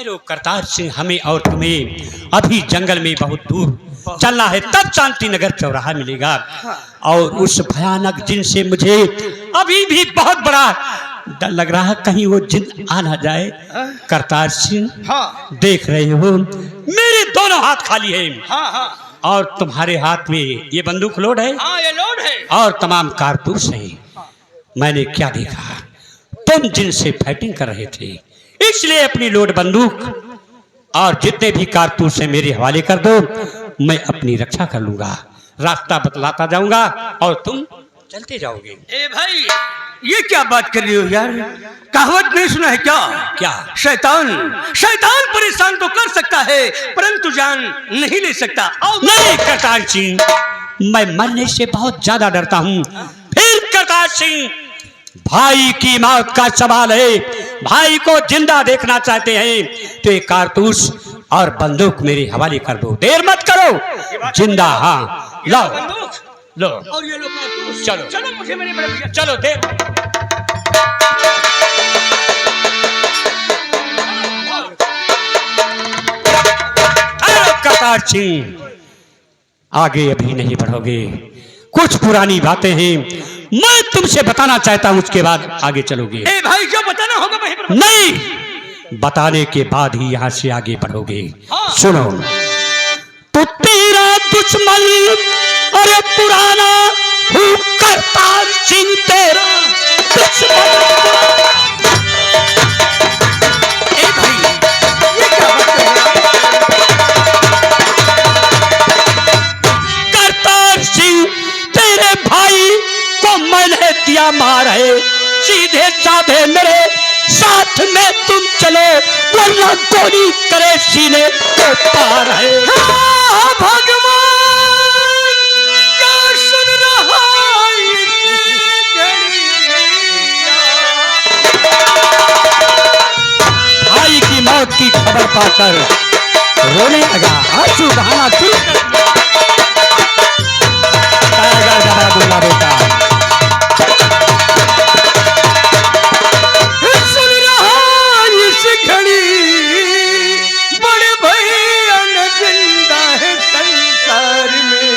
ठहरो करतार सिंह, हमें और तुम्हें अभी जंगल में बहुत दूर चलना है, तब शांति नगर चौराहा मिलेगा। और उस भयानक जिन से मुझे अभी भी बहुत बड़ा डर लग रहा है, कहीं वो जिन आ ना जाए। करतार सिंह, देख रहे हो मेरे दोनों हाथ खाली हैं और तुम्हारे हाथ में ये बंदूक लोड है। ये लोड है और तमाम कारतूस हैं। मैंने क्या देखा, तुम जिनसे फाइटिंग कर रहे थे, इसलिए अपनी लोड बंदूक और जितने भी कारतूस हैं मेरे हवाले कर दो, मैं अपनी रक्षा कर लूंगा। रास्ता बतलाता जाऊंगा और तुम चलते जाओगे। ए भाई, ये क्या बात कर रही हो यार? कहावत नहीं सुना है क्या? क्या? शैतान परेशान तो कर सकता है परंतु जान नहीं ले सकता। नहीं करतार सिंह, मैं मरने से बहुत ज्यादा डरता हूँ। फिर करतार सिंह, भाई की मौत का सवाल है, भाई को जिंदा देखना चाहते हैं तो एक कारतूस और बंदूक मेरे हवाले कर दो। देर मत करो, जिंदा। हाँ लाओ लो। और ये लो कारतूस। चलो चलो मुझे मेरे बड़े भैया, चलो देर। करतार सिंह, आगे अभी नहीं बढ़ोगे, कुछ पुरानी बातें हैं मैं तुमसे बताना चाहता हूं, उसके बाद आगे चलोगे। ए भाई, जो बताना होगा वहीं पर। नहीं, बताने के बाद ही यहां से आगे बढ़ोगे। हाँ। सुनो, तो तेरा दुश्मन अरे पुराना हूँ करतार सिंह, तेरा दुश्मन। ए भाई, ये क्या बात कर रहे हो? करतार सिंह, तेरे भाई को मैंने दिया मार है, सीधे साधे मेरे साथ में तुम चलो, वरना गोली करे सीने को पार है। हाँ, भगवान क्या सुन रहा भाई की मौत की खबर पाकर रोने लगा, आंसू बहाना शुरू कर दिया। टाइगर दबा दूंगा बेटा। सुन रहा इस घड़ी, बड़े भैया न जिंदा है संसार में,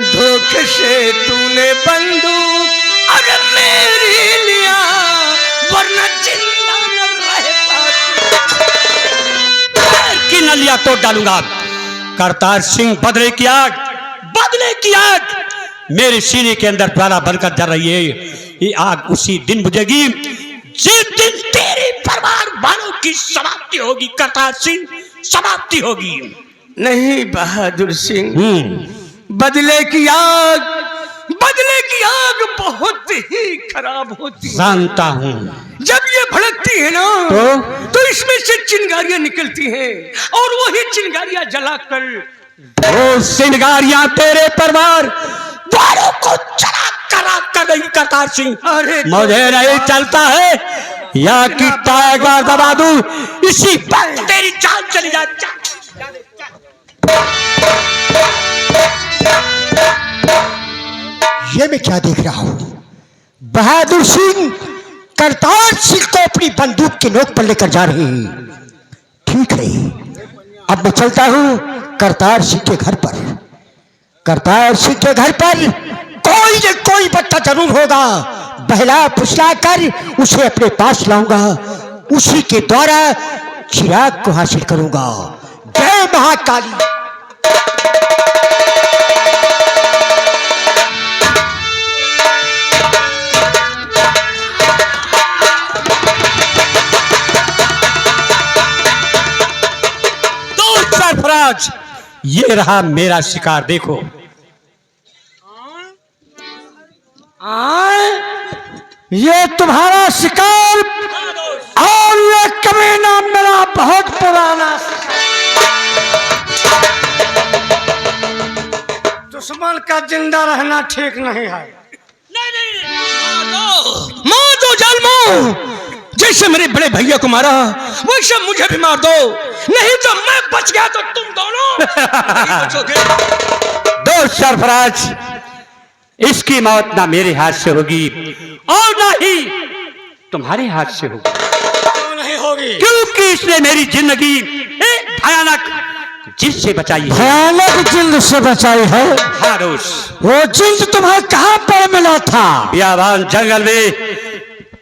धोखे से तूने बंदूक अगर मेरी लिया, वरना जिंदा न रहता। की नलिया तोड़ डालूंगा। करतार सिंह, बदले की आग, बदले की आग मेरे सीने के अंदर ज्वाला बनकर जल रही है। ये आग उसी दिन बुझेगी जिस दिन तेरे परिवार वालों की समाप्ति होगी। करतार सिंह, समाप्ति होगी। नहीं बहादुर सिंह, बदले की आग बहुत ही खराब होती है। जानता हूं। जब ये भड़कती है ना तो इसमें से चिंगारियां निकलती हैं और वही चिंगारियां जलाकर वो चिंगारियां तेरे परिवार वालों को जला कर गई। करतार सिंह, अरे मुझे नहीं चलता है या कि टाइगर दबा दूं, इसी वक्त तेरी जान चली जाए। ये मैं क्या देख रहा हूं? बहादुर सिंह करतार सिंह को अपनी बंदूक की नोक पर लेकर जा रहे हैं। ठीक है, अब मैं चलता हूं करतार सिंह के घर पर। करतार सिंह के घर पर कोई न कोई बच्चा जरूर होगा, बहला फुसला कर उसे अपने पास लाऊंगा, उसी के द्वारा चिराग को हासिल करूंगा। जय महाकाली। सरफराज, ये रहा मेरा शिकार, देखो। ये तुम्हारा शिकार और ये कमीना मेरा बहुत पुराना। दुश्मन का जिंदा रहना ठीक नहीं है। मार दो जालमो, जैसे मेरे बड़े भैया को मारा वैसे मुझे भी मार दो, नहीं तो मैं बच गया तो तुम दोनों बचोगे। दो सरफराज, इसकी मौत ना मेरे हाथ से होगी और ना ही तुम्हारे हाथ से होगी। नहीं हो होगी? क्योंकि इसने मेरी जिंदगी एक भयानक जिससे बचाई है। भयानक जिंद से बचाई है? हाँ रोज, वो जिंद तुम्हें कहाँ पर मिला था? बियाबान जंगल में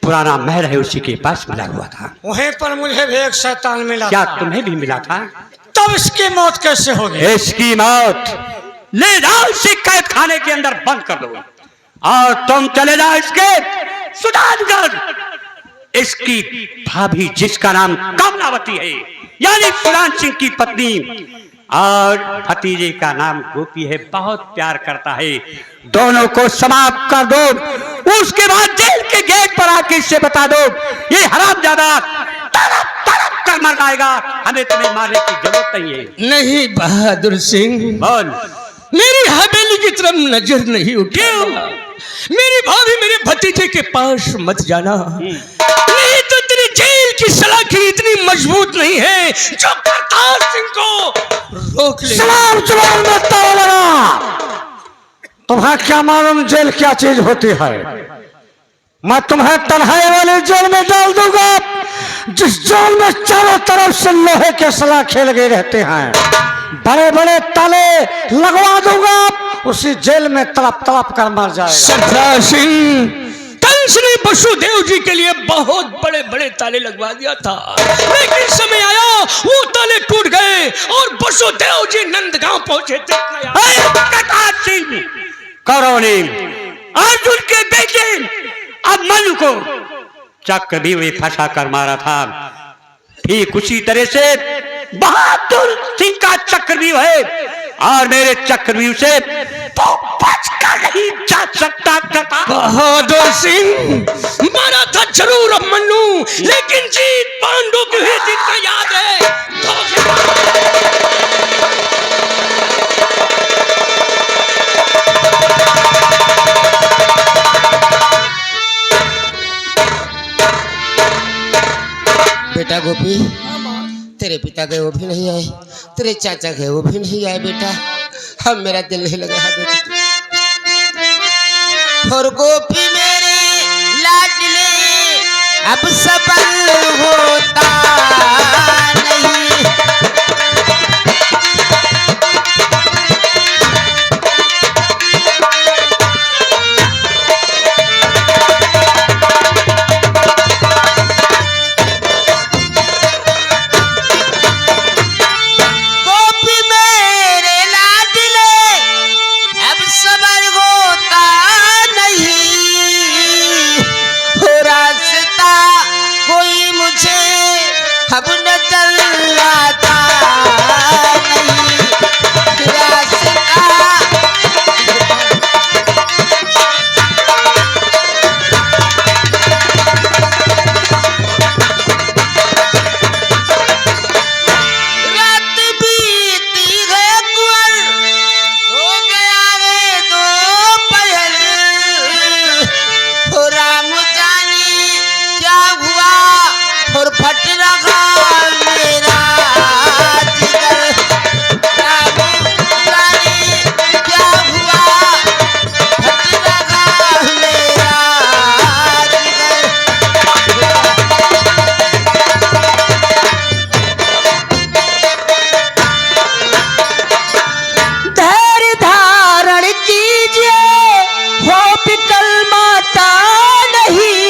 पुराना महल है, उसी के पास मिला हुआ था। वहीं पर मुझे भी एक शैतान मिला क्या था। तुम्हें भी मिला था? तब इसकी मौत कैसे होगी? इसकी मौत ले जाओ, इसे कैद खाने के अंदर बंद कर दो और तुम चले जाओ इसके सुजानगढ़। इसकी भाभी जिसका नाम कमलावती है, यानी सुजान सिंह की पत्नी, और भतीजे का नाम गोपी है, बहुत प्यार करता है। दोनों को समाप्त कर दो, उसके बाद जेल के गेट पर आके इससे बता दो ये हरामजादा तड़प तड़प कर मर जाएगा, हमें तुम्हें मारने की जरूरत नहीं है। नहीं बहादुर सिंह, बोल। मेरी हवेली की तरफ नजर नहीं उठी। मेरी भाभी मेरे भतीजे के पास मत जाना, नहीं तो तेरी जेल की सलाखी इतनी मजबूत नहीं है जो करतार सिंह को रोक ले। सलाम जुबान में ताला लगा। तुम्हें क्या मालूम जेल क्या चीज होती है? मैं तुम्हें तन्हाई वाले जेल में डाल दूंगा, जिस जेल में चारों तरफ से लोहे के सलाखे लगे रहते हैं, बड़े बड़े ताले लगवा दूंगा, उसी जेल में तड़प तड़प कर मर जाएगा। सरदार सिंह, कंस ने वसुदेव जी के लिए बहुत बड़े बड़े ताले लगवा दिया था, लेकिन समय आया वो ताले टूट गए और वसुदेव जी नंदगांव पहुंचे थे। करतार सिंह कौरवों अर्जुन के बेटे अभिमन्यु को चक्रव्यूह में फंसा कर मारा था। ठीक उसी तरह से बहादुर सिंह का चक्रव्यूह है, और मेरे चक्रव्यूह से तो बचकर नहीं जा सकता। बहादुर सिंह मारा था जरूर अभिमन्यु, लेकिन जीत पांडु की हुई जितना याद है। बेटा गोपी, तेरे पिता गए वो भी नहीं आए, तेरे चाचा गए वो भी नहीं आए बेटा। अब मेरा दिल नहीं लगा है बेटा। और गोपी मेरे लाडले अब सफल होता नहीं। अब नजर आता नहीं रास्ता। रात बीती है कुंवर, हो गया है दोपहर। हो राम जानी क्या हुआ और फट रहा मेरा जिगर। राम जाने क्या हुआ, फट रहा मेरा जिगर। धैर्य धारण कीजिए, हो विकल माता नहीं,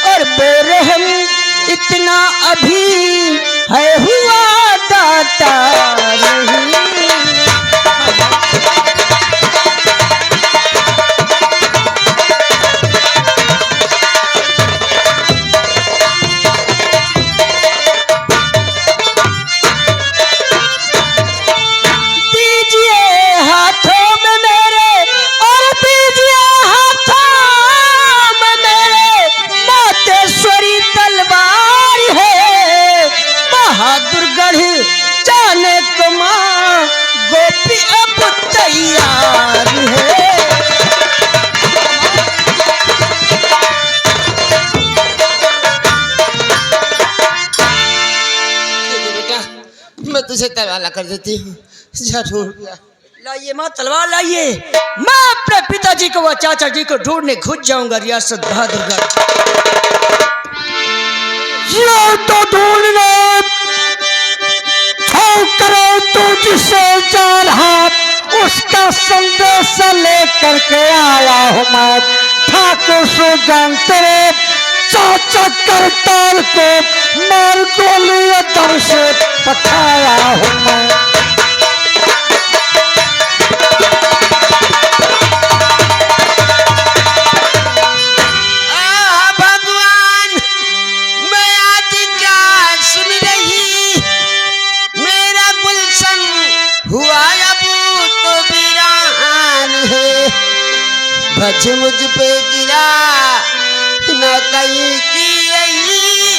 और बेरहम इतना अभी है हुआ दाता नहीं। दीजिए हाथों में मेरे, और दीजिए हाथों में मेरे मातेश्वरी तलवार है। बहादुरगढ़ जाने को माँ गोपी अब तैयार है। बेटा, मैं तुझे तबाला कर देती हूँ, जा ढूंढ लिया। लाइए माँ तलवार लाइए, मैं अपने पिताजी को व चाचा जी को ढूंढने घुस जाऊंगा रियासत बहादुरगढ़। ये तो ढूंढने करो तू जिसे जा रहा उसका संदेश लेकर के आया हूँ मैं। ठाकुर सुजान तेरे चाचा करताल को मार गोली दम से पठाया हूँ मैं। भज मुझ पे गिरा न कहीं की रही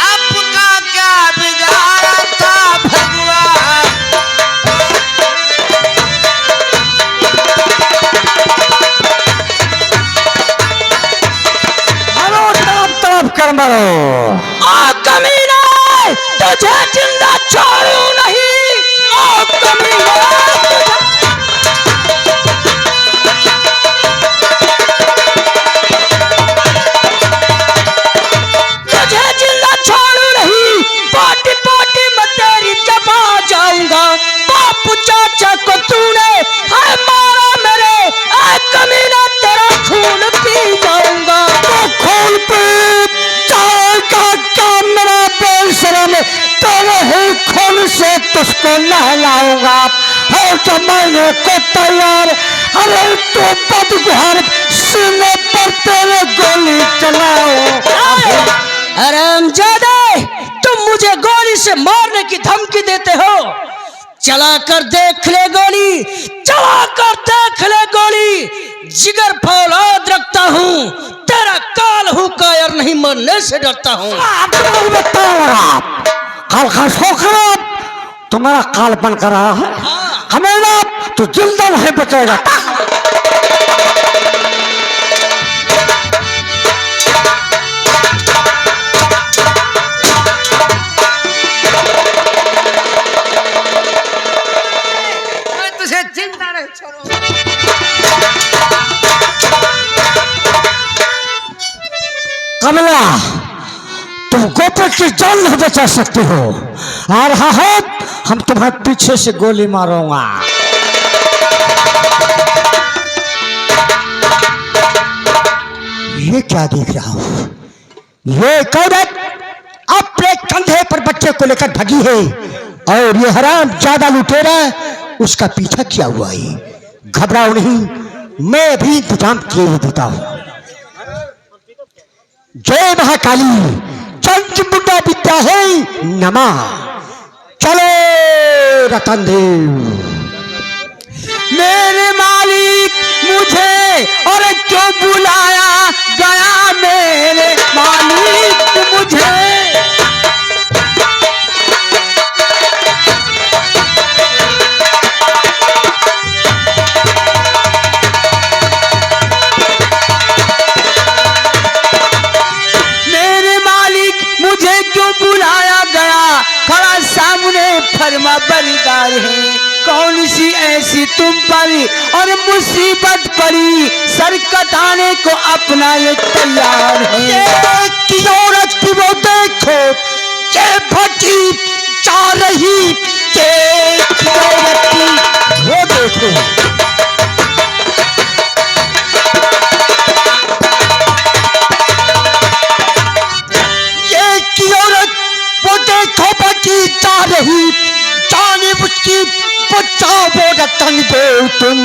आपका क्या बिगाड़ा था भगवान। मरो तड़प तड़प कर मरो। आ कमीना तुझे जिंदा छोड़ू नहीं। आ कमीना पार्टी पार्टी में तेरी चबा जाऊंगा। बापू चाचा को तूने है मारा मेरे ऐ कमीना तेरा खून पी जाऊंगा। तो खून पी जाएगा क्या मेरा बेशरम तेरे ही खून से तुझको नहलाऊंगा। और जब मैंने को तैयार अरे तो बदगुहार सीने पर तेरे गोली चलाओ। हरामजादे तुम मुझे गोली से मारने की धमकी देते हो। चला कर देख ले गोली, चला कर देख ले गोली। जिगर फौलाद रखता हूँ तेरा काल हूँ कायर नहीं मरने से डरता हूँ। काल का छोकरा तुम्हारा काल बन कर रहा है। हमें ना तो जिंदा नहीं बचेगा। कमला तुम गोपी की जान नहीं बचा सकते हो। आ रहा है हम तुम्हारे पीछे से गोली मारूंगा। ये क्या देख रहा हूं? ये औरत अपने कंधे पर बच्चे को लेकर भगी है और ये हराम ज्यादा लुटेरा उसका पीछा किया हुआ है। घबराओ नहीं, मैं भी इंतजाम किए हुए देता हूं। जय महाकाली चंच मुंडा विद्या है नमा। चलो रतन देव। मेरे मालिक मुझे और क्यों बुलाया गया मेरे मालिक मुझे। मुझे क्यों बुलाया गया खड़ा सामने फरमा बरदार है। कौन सी ऐसी तुम पर और मुसीबत पड़ी सर कटाने को अपना ये तैयार है। की औरत की वो देखो ये भट्टी जा रही ये औरत की वो देखो। जा रही जानिब उसकी बचाओ वो रतन देव तुम।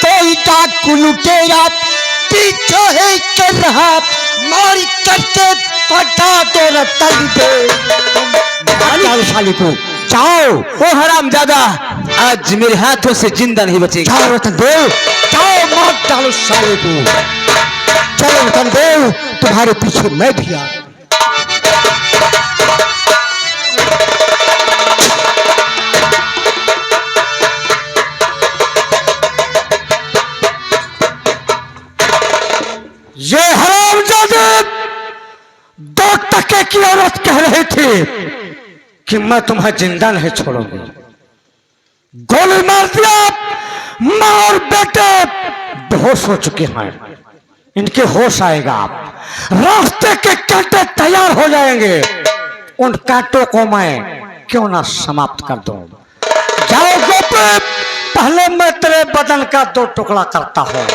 कोई डाकू लुटेरा पीछे है कर रहा मार करके पटा दो रतन देव तुम। साली को जाओ। ओ हरामजादा आज मेरे हाथों से जिंदा नहीं बचेगा। जाओ रतन देव जाओ मार डालो साले को। चलो रतन देव तुम्हारे पीछे मैं भी आ। ये हरामजादे दो टके की औरत कह रही थी कि मैं तुम्हें जिंदा नहीं छोड़ूंगी। गोली मार दिया, माँ और बेटे बेहोश हो चुके हैं। इनके होश आएगा, रास्ते के कांटे तैयार हो जाएंगे, उन कांटों को मैं क्यों ना समाप्त कर दूं। जाओ गोपी, पहले मैं तेरे बदन का 2 टुकड़ा करता हूं।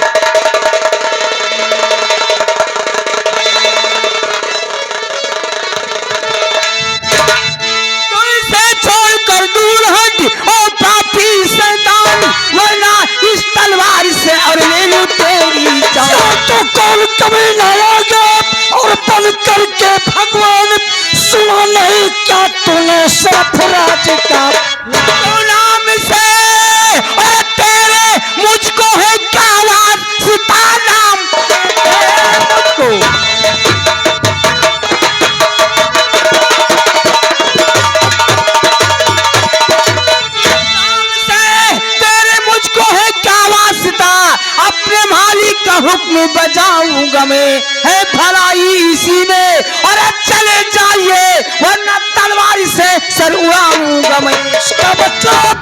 छोड़कर दूर हट ओ पापी शैतान, वरना इस तलवार से और ले लूं तेरी जान। तो कौन कभी न आएगा और बन करके भगवान, सुना नहीं क्या तूने सरफराज का नाम से और तेरे मुझको है काला सीता नाम को। अपने मालिक का हुक्म बजाऊंगा मैं, है भलाई इसी में, और चले जाइए वरना तलवार से सर उड़ाऊंगा मैं। इसका मतलब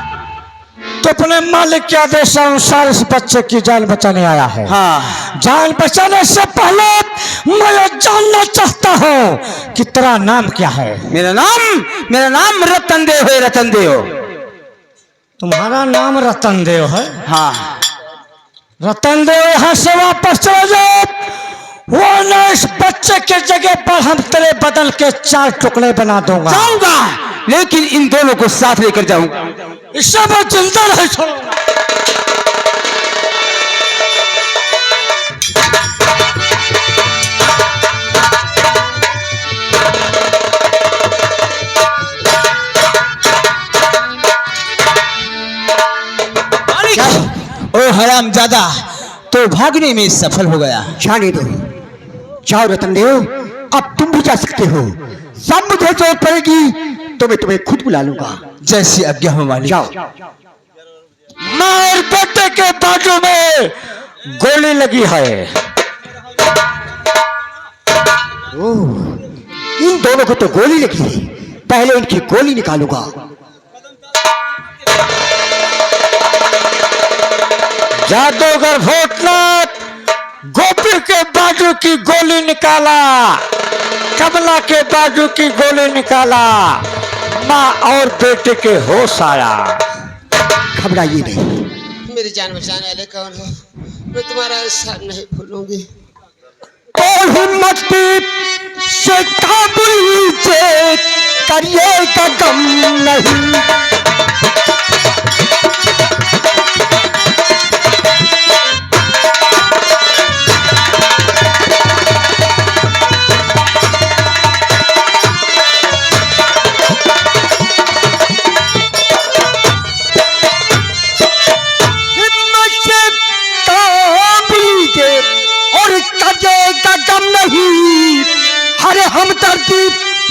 तो अपने मालिक के आदेश अनुसार इस बच्चे की जान बचाने आया है। हाँ, जान बचाने से पहले मैं ये जानना चाहता हूँ कि तेरा नाम क्या है। मेरा नाम रतन देव है, रतन देव। तुम्हारा नाम रतन देव है? हाँ, रतन देव, यहाँ से वापस चले जाओ, वरना इस बच्चे के जगह पर हम तेरे बदन के 4 टुकड़े बना दूंगा। जाऊंगा, लेकिन इन दोनों को साथ लेकर जाऊंगा। इससे मैं जिंदा नहीं छोड़ूंगा। ओ हरामजादा, तो भागने में सफल हो गया। जाने दो, जाओ रतन देव, अब तुम भी जा सकते हो। सब मुझे जरूरत पड़ेगी तो मैं तुम्हें खुद बुला लूंगा। जैसी आज्ञा हो मालिक। जाओ। मार बेटे के बाजू में गोली लगी है। ओह, इन दोनों को तो गोली लगी है, पहले इनकी गोली निकालूंगा। जादूगर भूतनाथ गोपी के बाजू की गोली निकाला, कमला के बाजू की गोली निकाला, माँ और बेटे के होश आया। घबराइए नहीं। मेरी जान बचाने वाले कौन हो, मैं तुम्हारा एहसान नहीं भूलूंगी। और हिम्मत से काबुल से करिएगा गम नहीं। अरे हम दर्दी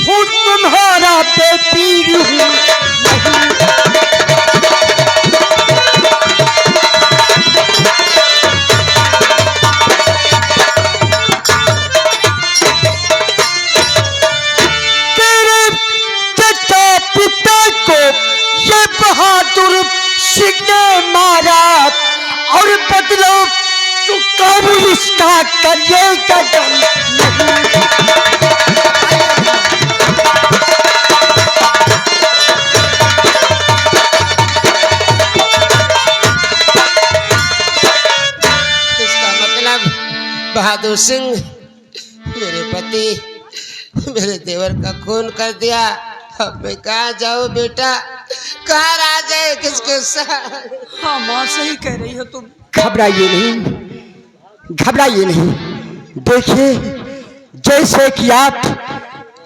हूँ तुम्हारा बेपीर हूँ। तेरे चचा पिता को ये बहादुर सिंह ने मारा और बदलो तो काबुल इसका करिएगा गम नहीं। बहादुर सिंह मेरे पति मेरे देवर का खून कर दिया। अब मैं कहाँ जाऊँ बेटा, कहाँ रह जाए किसके साथ। हाँ माँ, सही कह रही हो तुम। घबराइए नहीं, घबराइए नहीं। देखिए, जैसे कि आप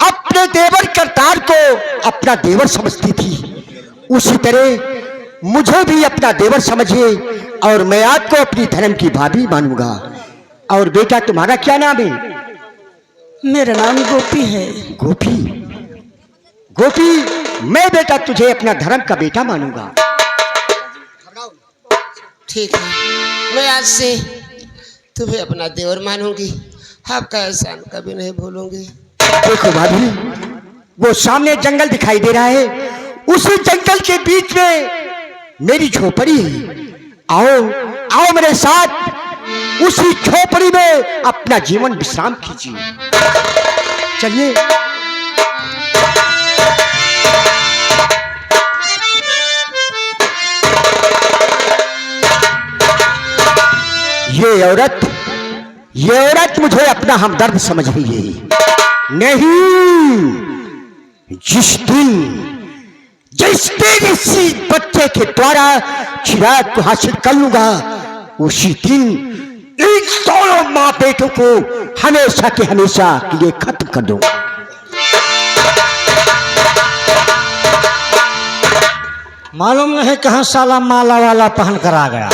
अपने देवर करतार को अपना देवर समझती थी, उसी तरह मुझे भी अपना देवर समझिए और मैं आपको अपनी धर्म की भाभी मानूंगा। और बेटा, तुम्हारा क्या नाम है? मेरा नाम गोपी है। गोपी? गोपी, मैं बेटा तुझे अपना धर्म का बेटा मानूंगा। ठीक है, मैं आज से तुम्हें अपना देवर मानूंगी, आपका एहसान कभी नहीं भूलूंगी। देखो भाभी, वो सामने जंगल दिखाई दे रहा है, उसी जंगल के बीच में मेरी झोपड़ी है। आओ आओ मेरे साथ, उसी झोपड़ी में अपना जीवन विश्राम कीजिए। चलिए। ये औरत मुझे अपना हमदर्द समझ रही है। नहीं, जिस दिन इसी बच्चे के द्वारा चिराग को हासिल कर लूंगा, उसी दिन इन दोनों माँ बेटों को हमेशा के हमेशा के लिए खत्म कर दूंगा। मालूम नहीं कहां साला माला वाला पहन कर आ गया।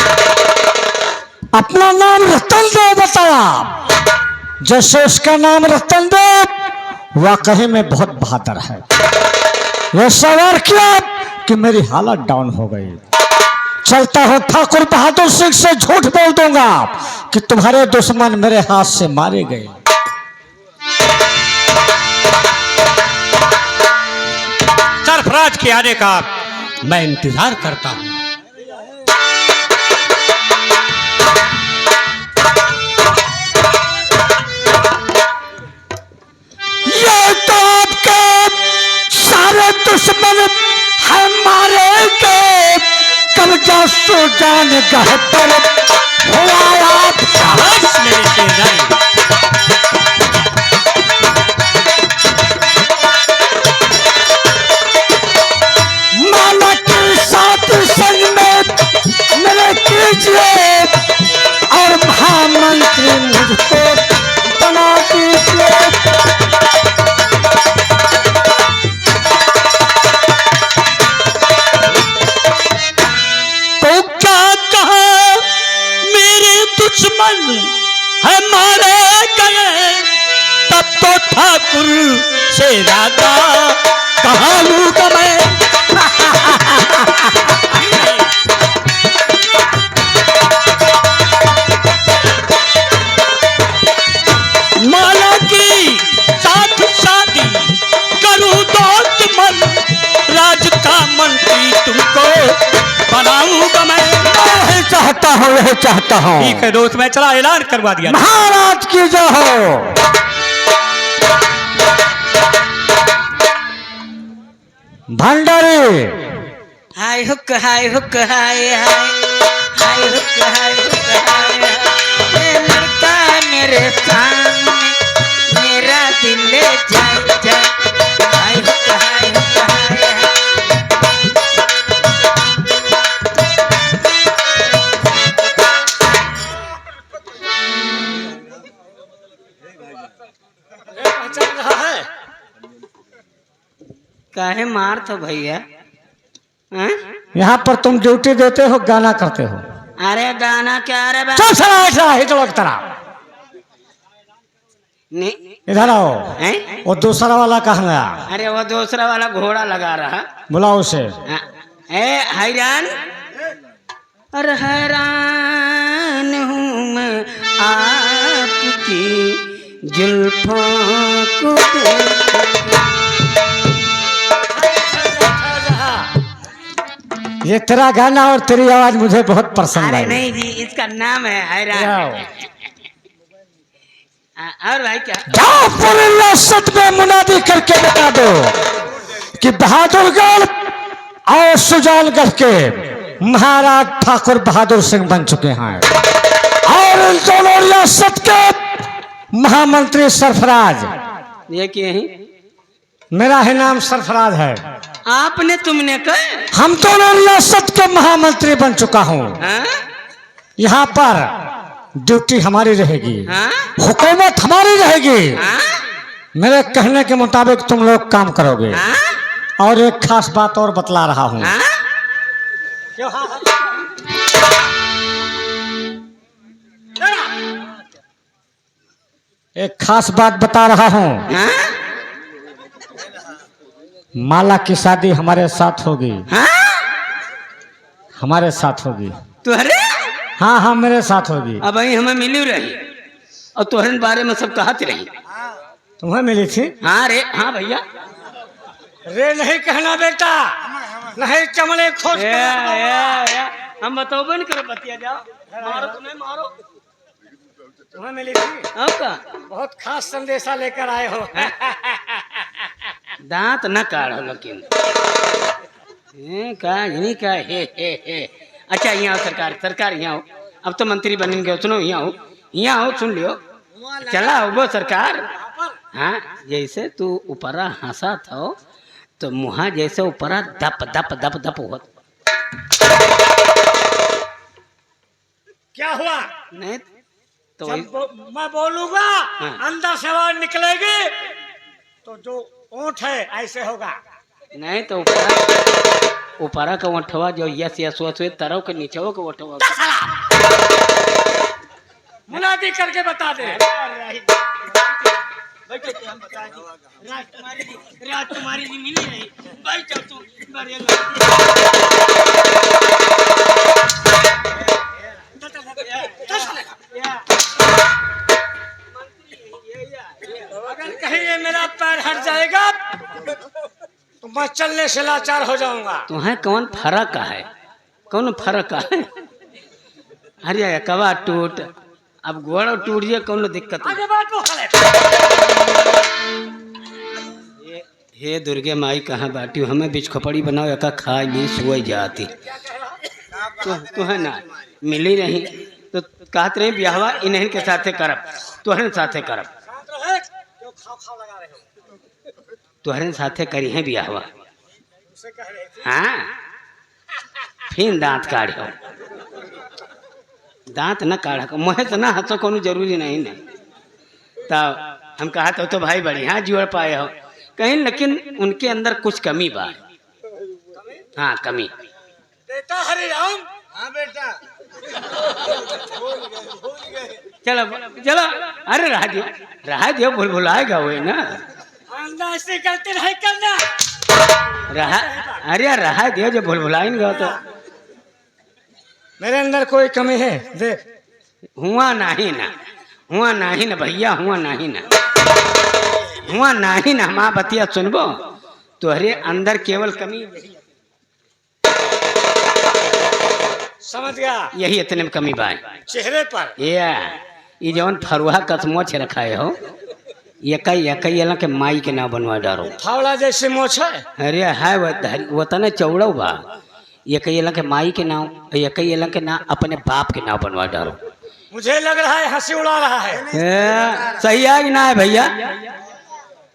अपना नाम रतन देव बताया। जैसे उसका नाम रतन देव वाकई में बहुत बहादुर है। वह सवार किया कि मेरी हालत डाउन हो गई। चलता हूं ठाकुर बहादुर सिंह से झूठ बोल दूंगा कि तुम्हारे दुश्मन मेरे हाथ से मारे गए। सरफराज के आने का मैं इंतजार करता हूं। ये तो आपके सारे दुश्मन हमारे के कब्जा सो जान गह पर हुआ आप। शाबाश मेरे शेरजाई। माला के साथ संग में मेरे कीजिए और महामंत्री मुझको बना दीजिए। तो क्या कहा मेरे दुश्मन है मारे गए, तब तो ठाकुर से राजा कहा लूंगा मैं। माला की साथ शादी करूं दोस्त मन, राज का मंत्री तुमको बनाऊंगा मैं। यही चाहता हूँ, यही चाहता हूँ। ठीक है दोस्त, मैं चला ऐलान करवा दिया। महाराज की जय हो। भंडारी हाय हुक हाय हुक हाय हाय हाय हुक हाय हुक हाय हाय। ये लड़का मेरे सामने मेरा दिल ले जाए जाए। हाय हुक हाय हुक हाय हाय। काहे मार तो भैया? हैं? यहाँ पर तुम ड्यूटी देते हो, गाना करते हो। अरे गाना क्या रे बा? चल चला ऐसा ही चलो तरह। इधर आओ। हैं? वो दूसरा वाला कहाँ गया? अरे वो दूसरा वाला घोड़ा लगा रहा। बुलाओ उसे। ए हैरान, अरे हैरान हूँ मैं आपकी जुल्फों को देख। ये तेरा गाना और तेरी आवाज मुझे बहुत पसंद अरे आई। नहीं जी, इसका नाम है हैरान। और भाई क्या? जाओ पूरी रियासत में मुनादी करके बता दो कि बहादुरगढ़ और सुजानगढ़ के महाराज ठाकुर बहादुर सिंह बन चुके हैं और इन दोनों रियासत के महामंत्री सरफराज। ये क्या है? मेरा ही नाम सरफराज है। आपने तुमने कहा? हम दोनों रियासत के महामंत्री बन चुका हूँ। हाँ? यहाँ पर ड्यूटी हमारी रहेगी, हाँ? हुकूमत हमारी रहेगी। हाँ? मेरे कहने के मुताबिक तुम लोग काम करोगे। हाँ? और एक खास बात और बतला रहा हूँ। हाँ? एक खास बात बता रहा हूँ। हाँ? माला की शादी हमारे साथ होगी। हाँ? हमारे साथ होगी। तुहरे? हाँ हाँ, मेरे साथ होगी। अब वही हमें मिली रही और तुहरे बारे में सब कहती रही। तुम्हें मिली थी? हाँ रे, हाँ भैया। रे नहीं कहना बेटा, नहीं चमड़े खोज या, हम बताओ बन करो, बतिया जाओ। मारो तुम्हें मारो। तुम्हें मिली थी? आपका बहुत खास संदेशा लेकर आए हो। दांत न काढ़ो लेकिन का नहीं का हे। अच्छा यहाँ आओ सरकार यहाँ आओ। अब तो मंत्री बन गए, सुनो यहाँ आओ सुन लियो। चला वो सरकार। हाँ जैसे तू ऊपरा हंसा था तो मुहा जैसे ऊपरा दप दप दप दप हो। क्या हुआ? नहीं तो मैं बोलूंगा हाँ। अंदर से आवाज निकलेगी तो जो ऊंट है ऐसे होगा। नहीं तो ऊपरा का वठवा जो यस यस वस तरव के नीचे के वठवा मुनादी करके बता दे। राजकुमारी जी मिली नहीं भाई चल तू अगर कहीं ये मेरा पैर हट जाएगा तो मैं चलने से लाचार हो जाऊंगा। तुम्हें कौन फर्क है? कौन फर्क है? अरे कवा टूट अब गोड़ टूट जाए कौन दिक्कत आगे बात खड़े। हे दुर्गे माई कहाँ बाटी हमें बिच खपड़ी बनाओ एका खा ली सुई जाती तो है ना मिली नहीं तो कहत रहे ब्याहवा इन्हें के साथे करब तोहरे साथे करब तोहरे साथे करी है ब्याहवा। हाँ फिर दांत काढ़ो दांत न काढ़ मुहे तो ना हंसो कोनो जरूरी नहीं तब हम कहा तो भाई बढ़िया जुड़ पाए हो कहीं लेकिन उनके अंदर कुछ कमी बा। हाँ कमी। बेटा हरि राम। हाँ बेटा चलो चलो अरे रहा दियो भुलाएगा वो ना अंदर से गलती नहीं करना। अरे रहा दियो जो भुलाएंगे तो मेरे अंदर कोई कमी है देख। हुआ नहीं ना भैया हुआ नहीं ना माँ बतिया सुनबो तोहरे अंदर केवल कमी समझ गया। यही इतने में कमी बाय चेहरे पर ये जवन फरुहा कसमोछ रखाए हो यकई के माई के ना बनवा डारो फावड़ा जैसे मोछ है। अरे है वो तना चौड़ो बा यकई के माई के नाव यकई के ना अपने बाप के नाव बनवा डारो। मुझे लग रहा है हंसी उड़ा रहा है। सही है कि ना है भैया?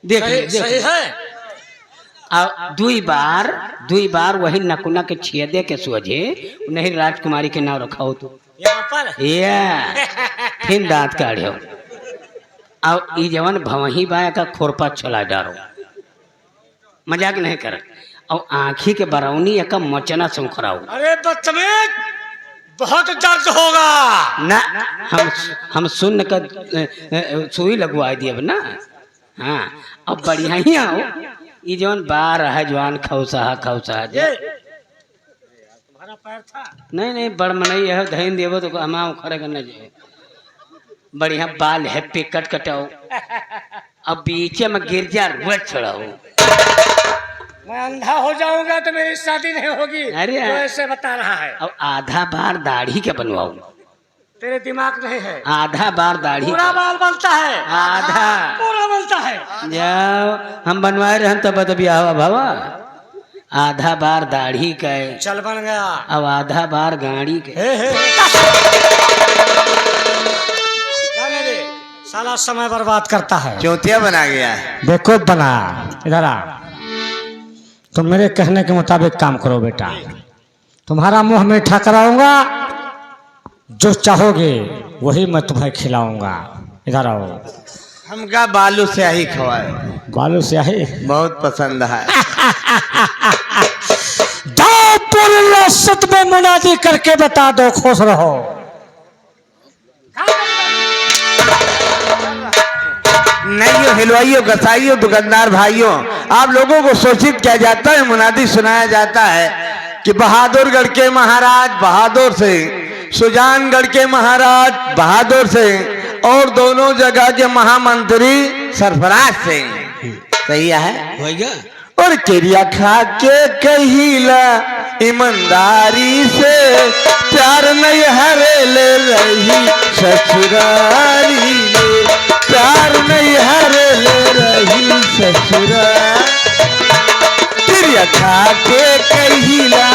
देख सही है। दुई बार वही नकुना के छेदे के सोझे नहीं राजकुमारी के नाव रखाओ तो यहाँ पर फिर दांत काढ़ो अब ई जवन भवही बाया का खोरपा छोला डारो मजाक नहीं कर और आँखी के बरौनी का मचना सुखराओ। अरे बदतमीज बहुत दर्द होगा ना हम सुन कर सुई लगवा दिए ना। हाँ अब बढ़िया ही आओ ये जवन बार है जवान खौसा तुम्हारा पैर था नहीं बड़ मनई है धैन देवो तो हम खड़े करना चाहिए बढ़िया बाल है पे कटाओ अब बीचे में गिरजा रुट छोड़ाओ। मैं अंधा हो जाऊंगा तो मेरी शादी नहीं होगी। अरे तो ऐसे बता रहा है। अब आधा बार दाढ़ी के बनवाओ। तेरे दिमाग नहीं है। आधा बार दाढ़ी पूरा बाल बनता है। आधा पूरा बनता है। जाओ हम बनवाए रहे तब ब्याह भावा आधा बार दाढ़ी का चल बन गया अब आधा बार गाड़ी के साला समय बर्बाद करता है। चौथिया बना गया है। देखो बना इधर आ तो मेरे कहने के मुताबिक काम करो बेटा। तुम्हारा मुंह मीठा कराऊंगा जो चाहोगे वही मैं तुम्हें खिलाऊंगा। इधर आओ। हमका बालू स्याही खवाए बालू स्याही बहुत पसंद है। जाओ पूरी सत में मुनादी करके बता दो खुश रहो। नहीं हलवाइयों कसाइयों दुकानदार भाइयों आप लोगों को सूचित किया जाता है मुनादी सुनाया जाता है कि बहादुरगढ़ के महाराज बहादुर सिंह सुजानगढ़ के महाराज बहादुर सिंह और दोनों जगह के महामंत्री सरफराज सिंह सही है होएगा और क्रिया खा के कहिला ईमानदारी से प्यार नहीं हरे ले रही ससुरारी में, प्यार नहीं हरे ले रही ससुरारी। खा के कहिला